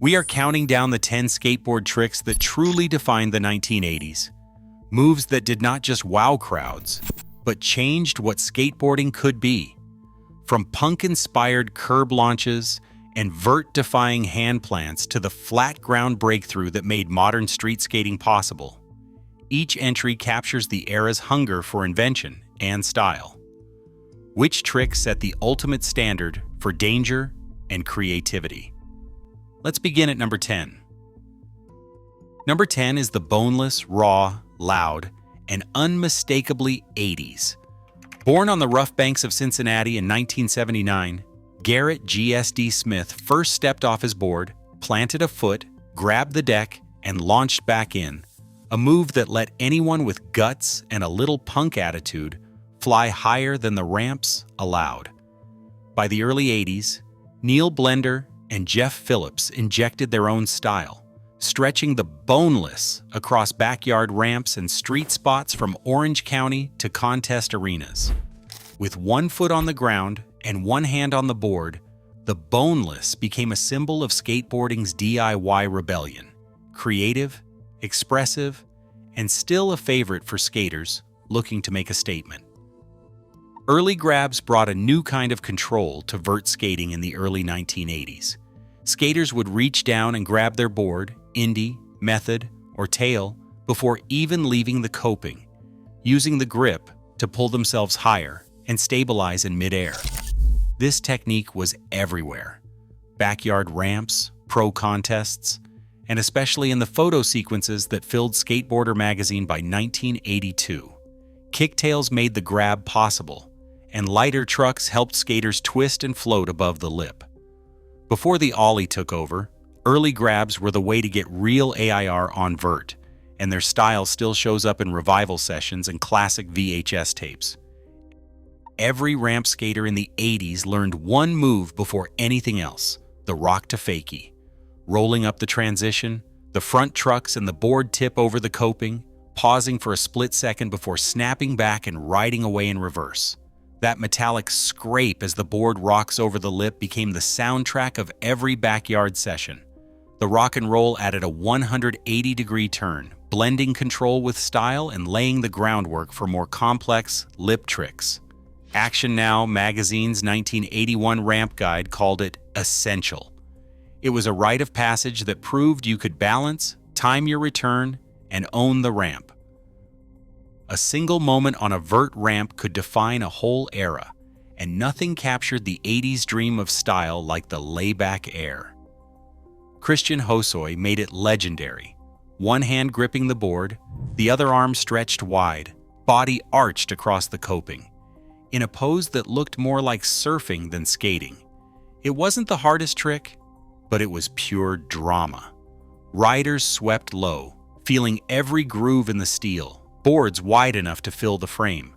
We are counting down the 10 skateboard tricks that truly defined the 1980s. Moves that did not just wow crowds, but changed what skateboarding could be. From punk-inspired curb launches and vert-defying handplants to the flat ground breakthrough that made modern street skating possible, each entry captures the era's hunger for invention and style. Which trick set the ultimate standard for danger and creativity? Let's begin at number 10. Number 10 is the boneless, raw, loud, and unmistakably 80s. Born on the rough banks of Cincinnati in 1979, Garrett G.S.D. Smith first stepped off his board, planted a foot, grabbed the deck, and launched back in, a move that let anyone with guts and a little punk attitude fly higher than the ramps allowed. By the early 80s, Neil Blender and Jeff Phillips injected their own style, stretching the Boneless across backyard ramps and street spots from Orange County to contest arenas. With one foot on the ground and one hand on the board, the Boneless became a symbol of skateboarding's DIY rebellion, creative, expressive, and still a favorite for skaters looking to make a statement. Early grabs brought a new kind of control to vert skating in the early 1980s. Skaters would reach down and grab their board, indie, method, or tail before even leaving the coping, using the grip to pull themselves higher and stabilize in midair. This technique was everywhere. Backyard ramps, pro contests, and especially in the photo sequences that filled Skateboarder magazine by 1982. Kicktails made the grab possible, and lighter trucks helped skaters twist and float above the lip. Before the ollie took over, early grabs were the way to get real AIR on vert, and their style still shows up in revival sessions and classic VHS tapes. Every ramp skater in the 80s learned one move before anything else, the rock to fakie. Rolling up the transition, the front trucks and the board tip over the coping, pausing for a split second before snapping back and riding away in reverse. That metallic scrape as the board rocks over the lip became the soundtrack of every backyard session. The rock and roll added a 180-degree turn, blending control with style and laying the groundwork for more complex lip tricks. Action Now magazine's 1981 ramp guide called it essential. It was a rite of passage that proved you could balance, time your return, and own the ramp. A single moment on a vert ramp could define a whole era, and nothing captured the 80s dream of style like the layback air. Christian Hosoi made it legendary. One hand gripping the board, the other arm stretched wide, body arched across the coping, in a pose that looked more like surfing than skating. It wasn't the hardest trick, but it was pure drama. Riders swept low, feeling every groove in the steel, boards wide enough to fill the frame.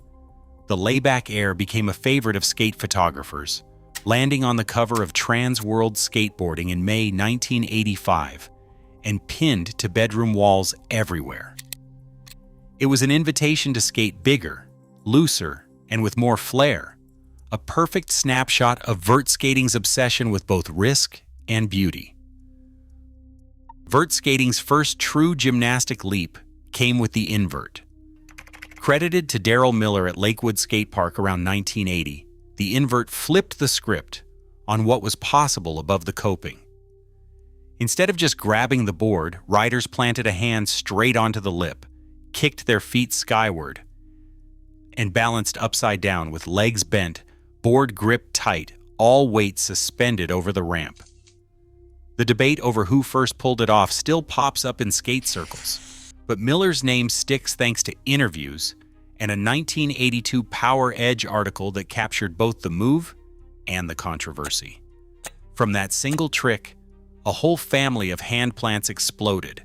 The layback air became a favorite of skate photographers, landing on the cover of Trans World Skateboarding in May 1985 and pinned to bedroom walls everywhere. It was an invitation to skate bigger, looser, and with more flair, a perfect snapshot of vert skating's obsession with both risk and beauty. Vert skating's first true gymnastic leap came with the invert. Credited to Daryl Miller at Lakewood Skate Park around 1980, the invert flipped the script on what was possible above the coping. Instead of just grabbing the board, riders planted a hand straight onto the lip, kicked their feet skyward, and balanced upside down with legs bent, board gripped tight, all weight suspended over the ramp. The debate over who first pulled it off still pops up in skate circles, but Miller's name sticks thanks to interviews and a 1982 Power Edge article that captured both the move and the controversy. From that single trick, a whole family of hand plants exploded.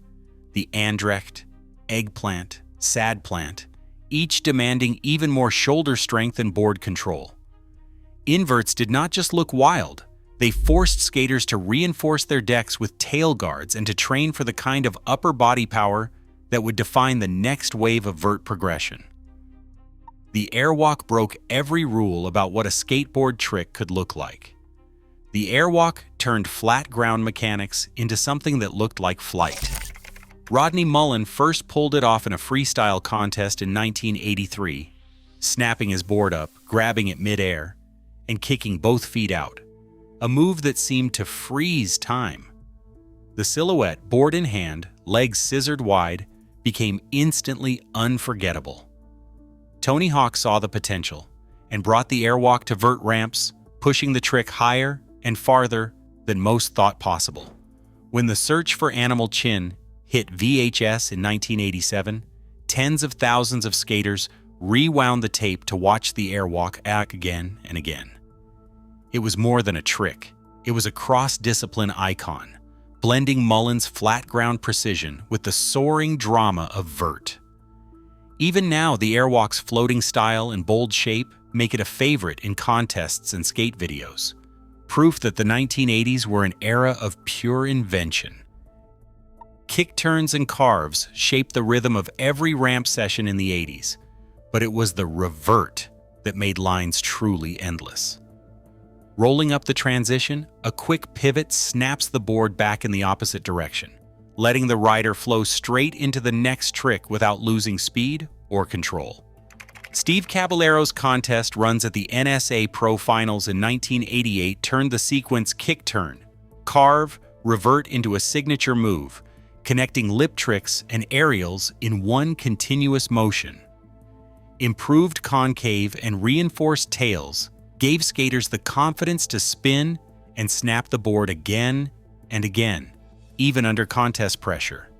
The Andrecht, Eggplant, Sadplant, each demanding even more shoulder strength and board control. Inverts did not just look wild, they forced skaters to reinforce their decks with tail guards and to train for the kind of upper body power that would define the next wave of vert progression. The airwalk broke every rule about what a skateboard trick could look like. The airwalk turned flat ground mechanics into something that looked like flight. Rodney Mullen first pulled it off in a freestyle contest in 1983, snapping his board up, grabbing it mid-air, and kicking both feet out, a move that seemed to freeze time. The silhouette, board in hand, legs scissored wide, became instantly unforgettable. Tony Hawk saw the potential and brought the airwalk to vert ramps, pushing the trick higher and farther than most thought possible. When The Search for Animal Chin hit VHS in 1987, tens of thousands of skaters rewound the tape to watch the airwalk again and again. It was more than a trick. It was a cross-discipline icon, blending Mullen's flat ground precision with the soaring drama of vert. Even now, the airwalk's floating style and bold shape make it a favorite in contests and skate videos, proof that the 1980s were an era of pure invention. Kick turns and carves shaped the rhythm of every ramp session in the 80s, but it was the revert that made lines truly endless. Rolling up the transition, a quick pivot snaps the board back in the opposite direction, letting the rider flow straight into the next trick without losing speed or control. Steve Caballero's contest runs at the NSA Pro Finals in 1988 turned the sequence kick turn, carve, revert into a signature move, connecting lip tricks and aerials in one continuous motion. Improved concave and reinforced tails gave skaters the confidence to spin and snap the board again and again, even under contest pressure.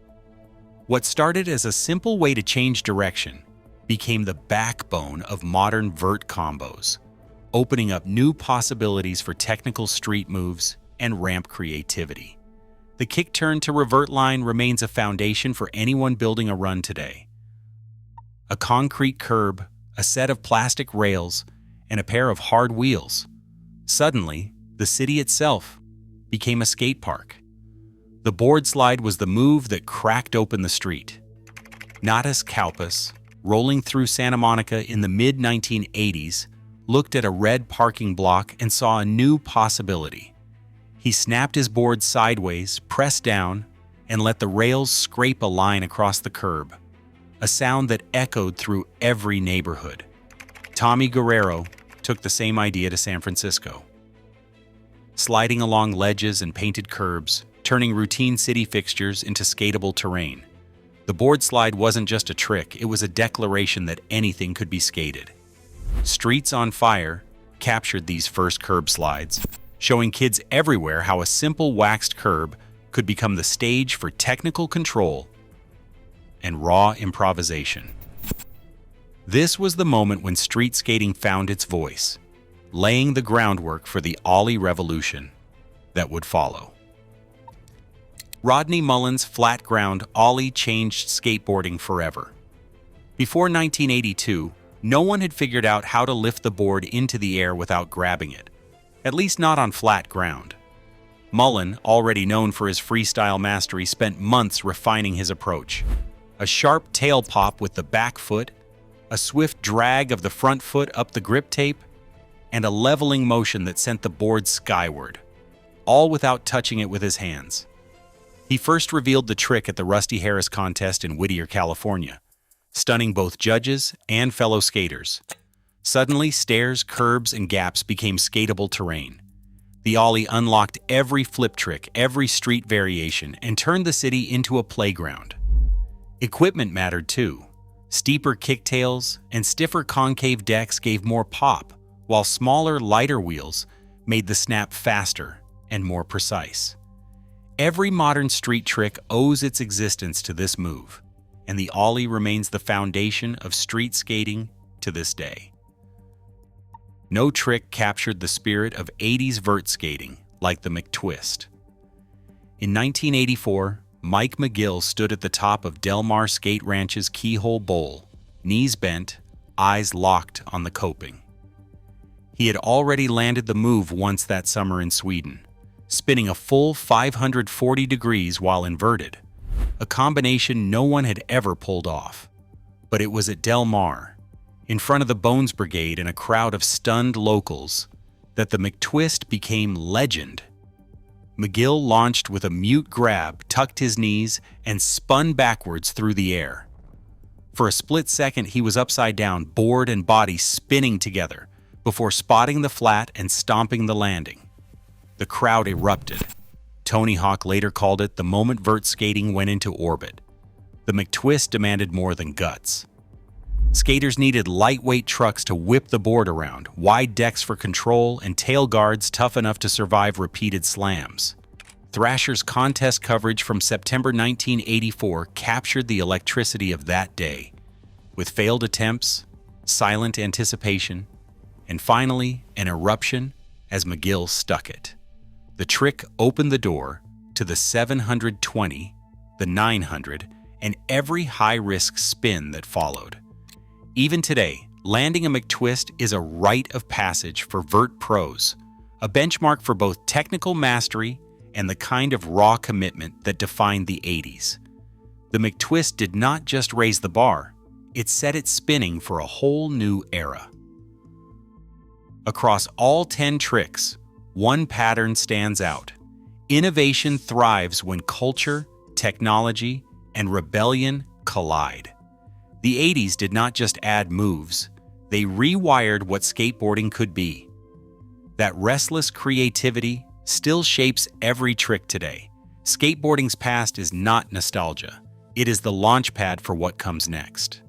What started as a simple way to change direction became the backbone of modern vert combos, opening up new possibilities for technical street moves and ramp creativity. The kick turn to revert line remains a foundation for anyone building a run today. A concrete curb, a set of plastic rails, and a pair of hard wheels. Suddenly, the city itself became a skate park. The board slide was the move that cracked open the street. Natas Kaupas, rolling through Santa Monica in the mid-1980s, looked at a red parking block and saw a new possibility. He snapped his board sideways, pressed down, and let the rails scrape a line across the curb, a sound that echoed through every neighborhood. Tommy Guerrero took the same idea to San Francisco. Sliding along ledges and painted curbs, turning routine city fixtures into skatable terrain. The board slide wasn't just a trick, it was a declaration that anything could be skated. Streets on Fire captured these first curb slides, showing kids everywhere how a simple waxed curb could become the stage for technical control and raw improvisation. This was the moment when street skating found its voice, laying the groundwork for the ollie revolution that would follow. Rodney Mullen's flat ground ollie changed skateboarding forever. Before 1982, no one had figured out how to lift the board into the air without grabbing it, at least not on flat ground. Mullen, already known for his freestyle mastery, spent months refining his approach. A sharp tail pop with the back foot, a swift drag of the front foot up the grip tape, and a leveling motion that sent the board skyward, all without touching it with his hands. He first revealed the trick at the Rusty Harris contest in Whittier, California, stunning both judges and fellow skaters. Suddenly, stairs, curbs, and gaps became skatable terrain. The ollie unlocked every flip trick, every street variation, and turned the city into a playground. Equipment mattered too. Steeper kicktails and stiffer concave decks gave more pop, while smaller, lighter wheels made the snap faster and more precise. Every modern street trick owes its existence to this move, and the ollie remains the foundation of street skating to this day. No trick captured the spirit of 80s vert skating like the McTwist. In 1984, Mike McGill stood at the top of Del Mar Skate Ranch's Keyhole Bowl, knees bent, eyes locked on the coping. He had already landed the move once that summer in Sweden, spinning a full 540 degrees while inverted, a combination no one had ever pulled off. But it was at Del Mar, in front of the Bones Brigade and a crowd of stunned locals, that the McTwist became legend. McGill launched with a mute grab, tucked his knees, and spun backwards through the air. For a split second, he was upside down, board and body spinning together, before spotting the flat and stomping the landing. The crowd erupted. Tony Hawk later called it the moment vert skating went into orbit. The McTwist demanded more than guts. Skaters needed lightweight trucks to whip the board around, wide decks for control, and tail guards tough enough to survive repeated slams. Thrasher's contest coverage from September 1984 captured the electricity of that day, with failed attempts, silent anticipation, and finally an eruption as McGill stuck it. The trick opened the door to the 720, the 900, and every high-risk spin that followed. Even today, landing a McTwist is a rite of passage for vert pros, a benchmark for both technical mastery and the kind of raw commitment that defined the 80s. The McTwist did not just raise the bar, it set it spinning for a whole new era. Across all 10 tricks, one pattern stands out. Innovation thrives when culture, technology, and rebellion collide. The 80s did not just add moves, they rewired what skateboarding could be. That restless creativity still shapes every trick today. Skateboarding's past is not nostalgia, it is the launchpad for what comes next.